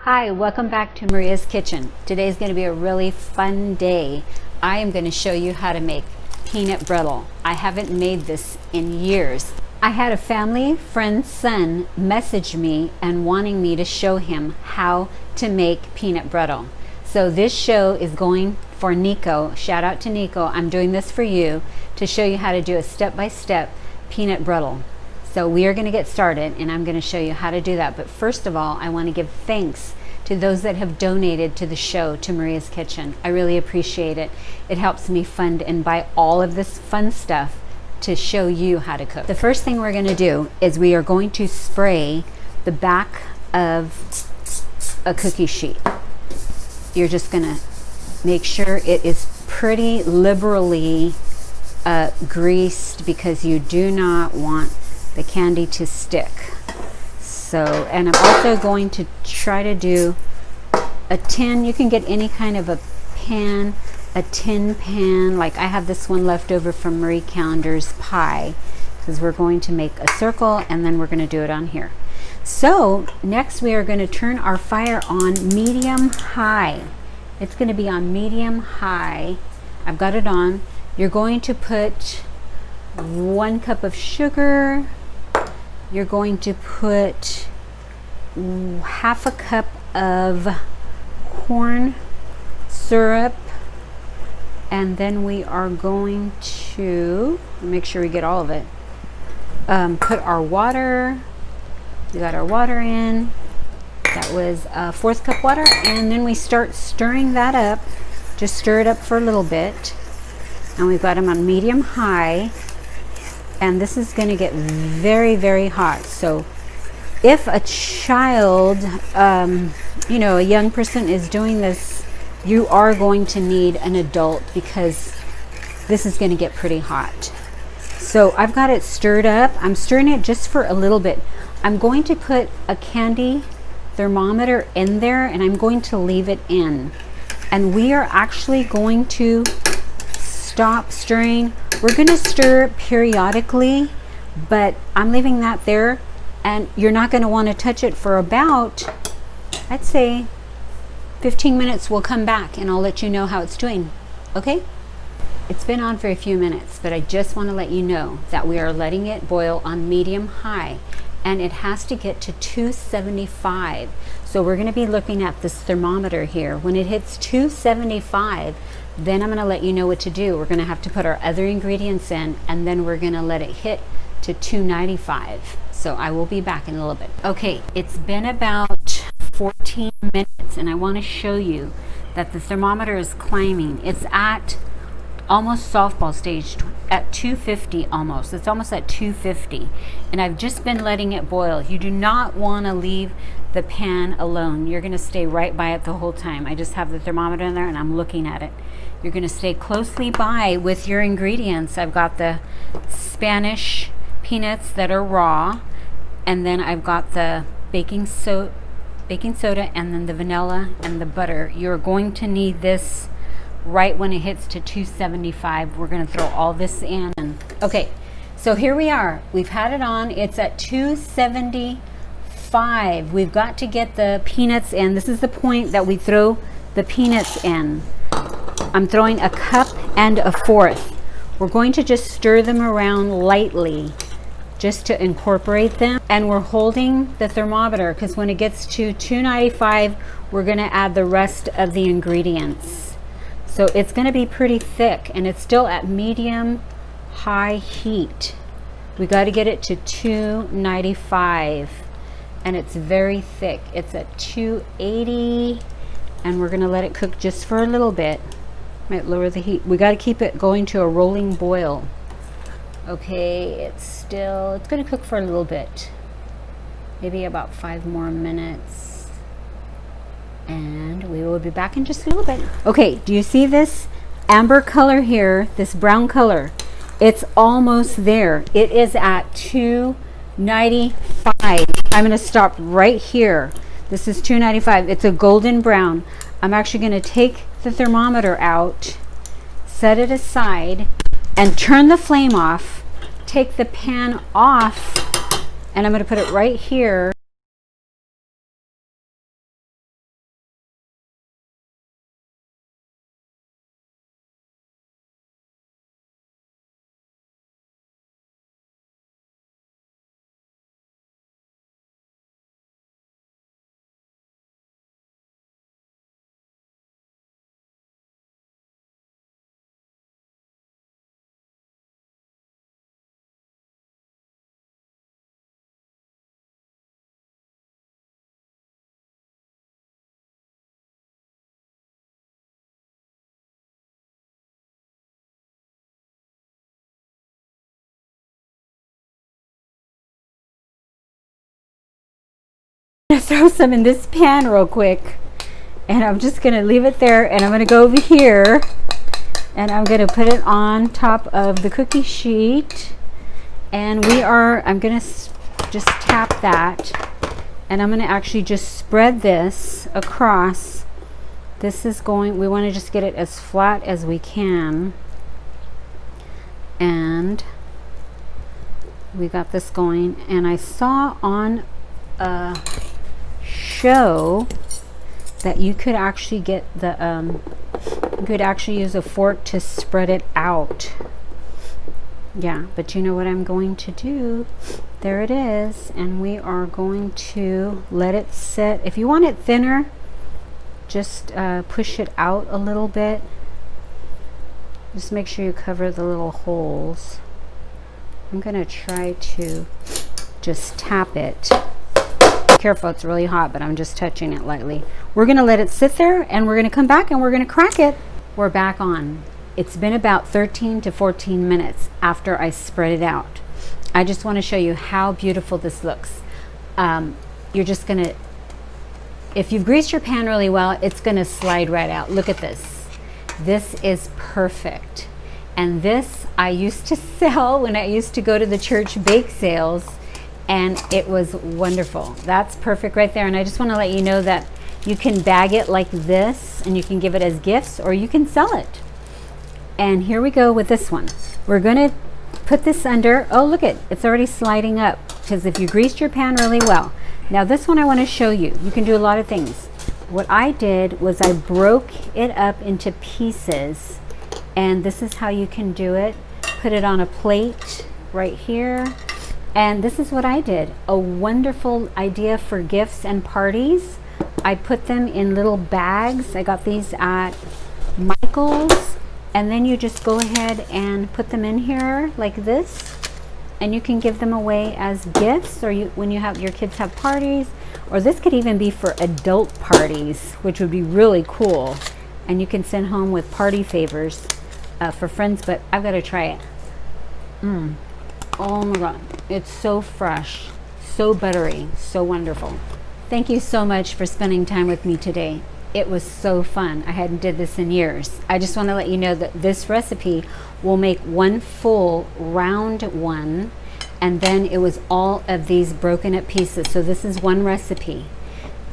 Hi, welcome back to Maria's Kitchen. Today is going to be a really fun day. I am going to show you how to make peanut brittle. I haven't made this in years. I had a family friend's son message me and wanting me to show him how to make peanut brittle. So this show is going for Nico. Shout out to Nico. I'm doing this for you to show you how to do a step-by-step peanut brittle. So we are going to get started and I'm going to show you how to do that. But first of all, I want to give thanks to those that have donated to the show, to Maria's Kitchen. I really appreciate it. It helps me fund and buy all of this fun stuff to show you how to cook. The first thing we're going to do is we are going to spray the back of a cookie sheet. You're just going to make sure it is pretty liberally greased because you do not want the candy to stick. So, and I'm also going to try to do a tin. You can get any kind of a pan, a tin pan. Like I have this one left over from Marie Callender's pie because we're going to make a circle and then we're going to do it on here. So next we are going to turn our fire on medium high. It's going to be on medium high. I've got it on. You're going to put 1 cup of sugar. You're going to put 1/2 cup of corn syrup, and then we are going to make sure we get all of it. Put our water. We got our water in. That was 1/4 cup water, and then we start stirring that up. Just stir it up for a little bit, and we've got them on medium high. And this is going to get very, very hot. So if a child, you know, a young person is doing this, you are going to need an adult because this is going to get pretty hot. So I've got it stirred up. I'm stirring it just for a little bit. I'm going to put a candy thermometer in there and I'm going to leave it in. And we are actually going to stop stirring. We're going to stir periodically, but I'm leaving that there, and you're not going to want to touch it for about, I'd say 15 minutes. We'll come back and I'll let you know how it's doing. Okay? It's been on for a few minutes, but I just want to let you know that we are letting it boil on medium high, and it has to get to 275. So we're going to be looking at this thermometer here. When it hits 275, then I'm going to let you know what to do. We're going to have to put our other ingredients in, and then we're going to let it hit to 295. So I will be back in a little bit. Okay, it's been about 14 minutes, and I want to show you that the thermometer is climbing. It's at almost softball stage, at 250 almost. It's almost at 250. And I've just been letting it boil. You do not want to leave the pan alone. You're going to stay right by it the whole time. I just have the thermometer in there and I'm looking at it. You're going to stay closely by with your ingredients. I've got the Spanish peanuts that are raw, and then I've got the baking soda and then the vanilla and the butter. You're going to need this right when it hits to 275. We're going to throw all this in. Okay, so here we are. We've had it on. It's at 275. We've got to get the peanuts in. This is the point that we throw the peanuts in. I'm throwing 1 cup and 1/4. We're going to just stir them around lightly just to incorporate them. And we're holding the thermometer because when it gets to 295, we're going to add the rest of the ingredients. So it's going to be pretty thick, and it's still at medium high heat. We got to get it to 295, and it's very thick. It's at 280, and we're going to let it cook just for a little bit. Might lower the heat. We got to keep it going to a rolling boil. Okay, it's going to cook for a little bit, maybe about 5 more minutes, and we will be back in just a little bit. Okay, do you see this amber color here, this brown color? It's almost there. It is at 295. I'm going to stop right here. This is 295. It's a golden brown. I'm actually going to take the thermometer out, set it aside, and turn the flame off. Take the pan off, and I'm going to put it right here. Throw some in this pan real quick, and I'm just going to leave it there, and I'm going to go over here and I'm going to put it on top of the cookie sheet, and I'm going to just tap that, and I'm going to actually just spread this across. We want to just get it as flat as we can, and we got this going. And I saw on a show that you could actually get you could actually use a fork to spread it out. Yeah, but you know what I'm going to do? There it is, and we are going to let it sit. If you want it thinner, just push it out a little bit. Just make sure you cover the little holes. I'm gonna try to just tap it. Be careful, it's really hot, but I'm just touching it lightly. We're gonna let it sit there, and we're gonna come back and we're gonna crack it. We're back on. It's been about 13 to 14 minutes after I spread it out. I just want to show you how beautiful this looks. You're just gonna, if you've greased your pan really well, it's gonna slide right out. Look at this. This is perfect. And this I used to sell when I used to go to the church bake sales, and it was wonderful. That's perfect right there. And I just want to let you know that you can bag it like this, and you can give it as gifts, or you can sell it. And here we go with this one. We're going to put this under. Oh, look it's already sliding up, because if you greased your pan really well. Now this one I want to show you. You can do a lot of things. What I did was I broke it up into pieces, and this is how you can do it. Put it on a plate right here. And this is what I did. A wonderful idea for gifts and parties. I put them in little bags. I got these at Michael's. And then you just go ahead and put them in here like this, and you can give them away as gifts, or when your kids have parties, or this could even be for adult parties, which would be really cool. And you can send home with party favors for friends. But I've got to try it. Oh my God, it's so fresh, so buttery, so wonderful. Thank you so much for spending time with me today. It was so fun. I hadn't did this in years. I just want to let you know that this recipe will make one full round one, and then it was all of these broken up pieces. So this is one recipe.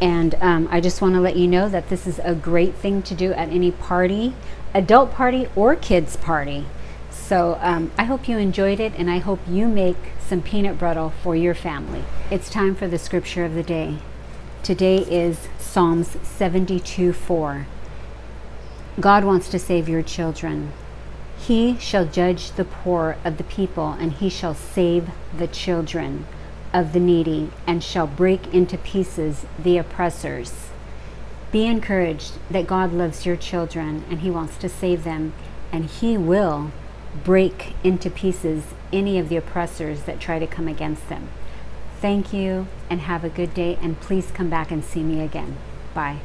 And I just want to let you know that this is a great thing to do at any party, adult party or kids party. So I hope you enjoyed it, and I hope you make some peanut brittle for your family. It's time for the scripture of the day. Today is Psalms 72:4. God wants to save your children. He shall judge the poor of the people, and he shall save the children of the needy, and shall break into pieces the oppressors. Be encouraged that God loves your children, and he wants to save them, and he will break into pieces any of the oppressors that try to come against them. Thank you, and have a good day, and please come back and see me again. Bye.